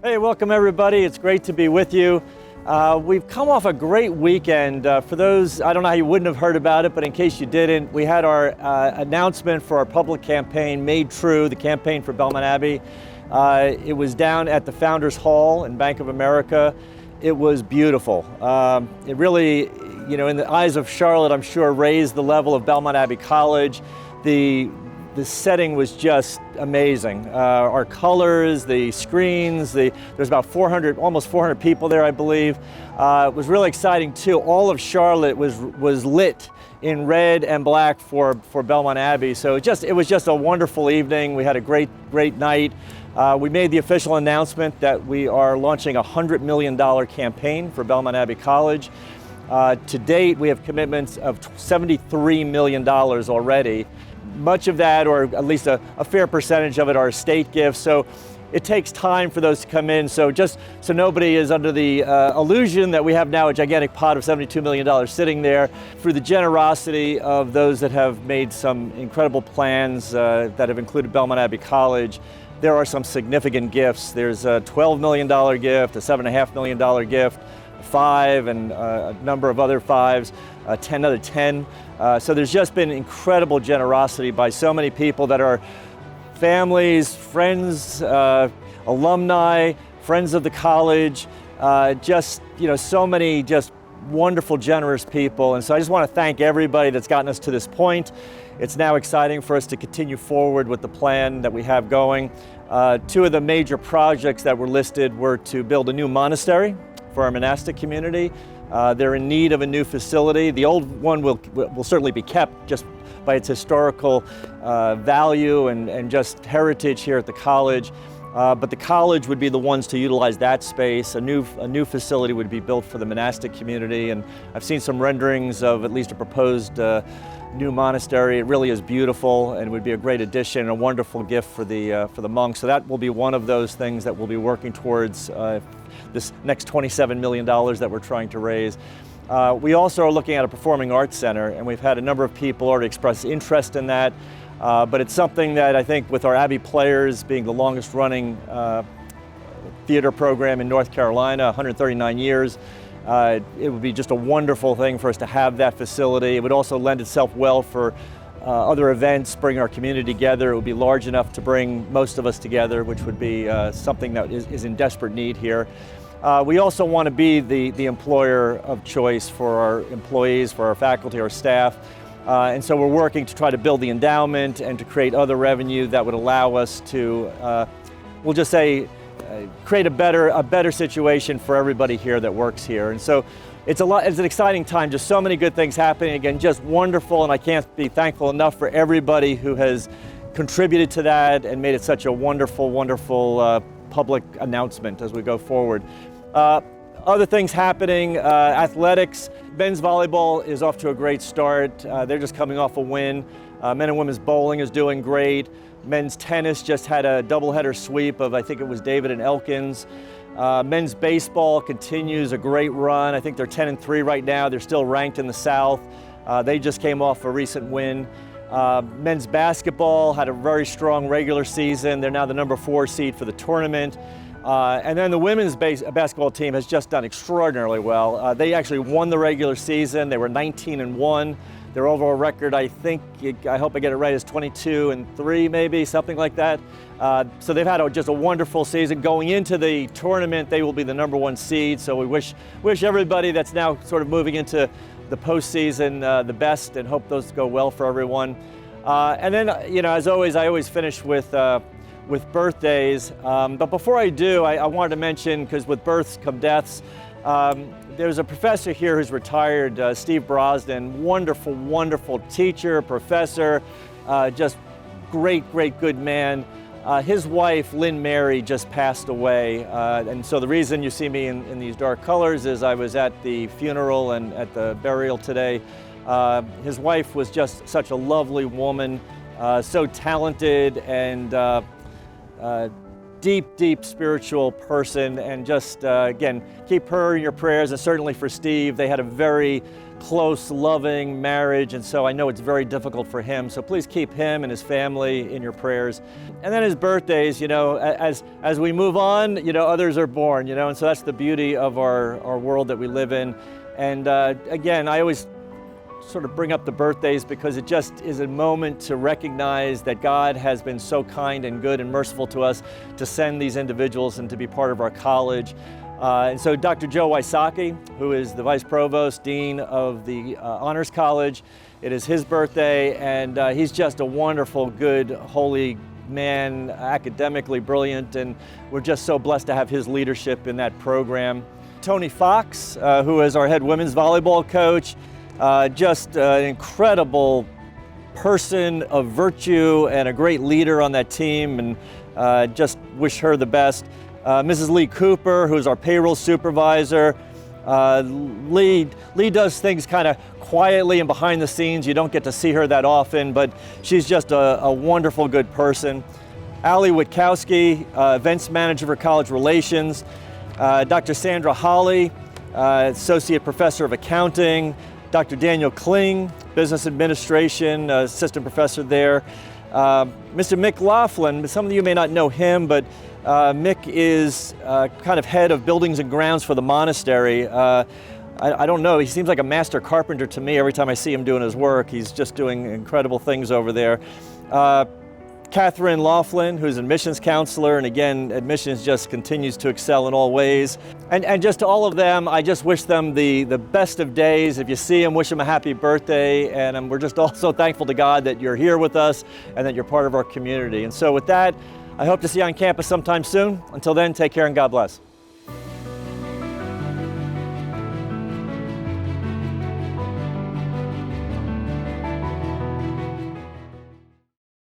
Hey, welcome everybody. It's great to be with you. We've come off a great weekend. For those, I don't know how you wouldn't have heard about it, but in case you didn't, we had our announcement for our public campaign, Made True, the campaign for Belmont Abbey. It was down at the Founders Hall in Bank of America. It was beautiful. It really, in the eyes of Charlotte, I'm sure, raised the level of Belmont Abbey College. The setting was just amazing. Our colors, the screens, there's about 400, almost 400 people there, I believe. It was really exciting too. All of Charlotte was lit in red and black for Belmont Abbey. So it was just a wonderful evening. We had a great night. We made the official announcement that we are launching a $100 million campaign for Belmont Abbey College. To date, we have commitments of $73 million already. Much of that, or at least a fair percentage of it, are state gifts. So it takes time for those to come in. So just so nobody is under the illusion that we have now a gigantic pot of $72 million sitting there, through the generosity of those that have made some incredible plans that have included Belmont Abbey College, there are some significant gifts. There's a $12 million gift, a $7.5 million gift, $5 and a number of other $5s, another $10. So there's just been incredible generosity by so many people that are families, friends, alumni, friends of the college, so many just wonderful, generous people. And so I just want to thank everybody that's gotten us to this point. It's now exciting for us to continue forward with the plan that we have going. Two of the major projects that were listed were to build a new monastery for our monastic community. They're in need of a new facility. The old one will certainly be kept just by its historical value and just heritage here at the college. But the college would be the ones to utilize that space. A new facility would be built for the monastic community, and I've seen some renderings of at least a proposed new monastery. It really is beautiful and would be a great addition and a wonderful gift for the monks. So that will be one of those things that we'll be working towards this next $27 million that we're trying to raise. We also are looking at a performing arts center, and we've had a number of people already express interest in that. But it's something that I think, with our Abbey Players being the longest running theater program in North Carolina, 139 years, it would be just a wonderful thing for us to have that facility. It would also lend itself well for other events, bring our community together. It would be large enough to bring most of us together, which would be something that is in desperate need here. We also want to be the employer of choice for our employees, for our faculty, our staff. And so we're working to try to build the endowment and to create other revenue that would allow us to, we'll just say, create a better situation for everybody here that works here. And so it's an exciting time, just so many good things happening. Again, just wonderful, and I can't be thankful enough for everybody who has contributed to that and made it such a wonderful, wonderful public announcement as we go forward. Other things happening, athletics. Men's volleyball is off to a great start. They're just coming off a win. Men and women's bowling is doing great. Men's tennis just had a doubleheader sweep of, I think it was David and Elkins. Men's baseball continues a great run. I think they're 10-3 right now. They're still ranked in the South. They just came off a recent win. Men's basketball had a very strong regular season. They're now the number 4 seed for the tournament. And then the women's basketball team has just done extraordinarily well. They actually won the regular season. They were 19-1. Their overall record, I hope I get it right, is 22-3, maybe, something like that. So they've had just a wonderful season. Going into the tournament, they will be the number 1 seed. So we wish everybody that's now sort of moving into the postseason the best, and hope those go well for everyone. And then, as always, I always finish with birthdays. But before I do, I wanted to mention, because with births come deaths, there's a professor here who's retired, Steve Brosnan, wonderful, wonderful teacher, professor, just great, good man. His wife, Lynn Mary, just passed away. And so the reason you see me in these dark colors is I was at the funeral and at the burial today. His wife was just such a lovely woman, so talented and deep, deep spiritual person, and just, again, keep her in your prayers, and certainly for Steve. They had a very close, loving marriage, and so I know it's very difficult for him, so please keep him and his family in your prayers. And then his birthdays, as we move on, others are born, and so that's the beauty of our world that we live in. And again, I always sort of bring up the birthdays because it just is a moment to recognize that God has been so kind and good and merciful to us to send these individuals and to be part of our college. And so Dr. Joe Wysocki, who is the Vice Provost, Dean of the Honors College, it is his birthday, and he's just a wonderful, good, holy man, academically brilliant, and we're just so blessed to have his leadership in that program. Tony Fox, who is our head women's volleyball coach, just an incredible person of virtue and a great leader on that team, and just wish her the best. Mrs. Lee Cooper, who's our payroll supervisor. Lee does things kind of quietly and behind the scenes. You don't get to see her that often, but she's just a wonderful, good person. Allie Witkowski, events manager for college relations. Dr. Sandra Holly, associate professor of accounting. Dr. Daniel Kling, business administration, assistant professor there. Mr. Mick Laughlin, some of you may not know him, but Mick is kind of head of buildings and grounds for the monastery. I don't know, he seems like a master carpenter to me every time I see him doing his work. He's just doing incredible things over there. Catherine Laughlin, who's an admissions counselor, and again, admissions just continues to excel in all ways. And just to all of them, I just wish them the best of days. If you see them, wish them a happy birthday, and we're just also thankful to God that you're here with us and that you're part of our community. And so with that, I hope to see you on campus sometime soon. Until then, take care and God bless.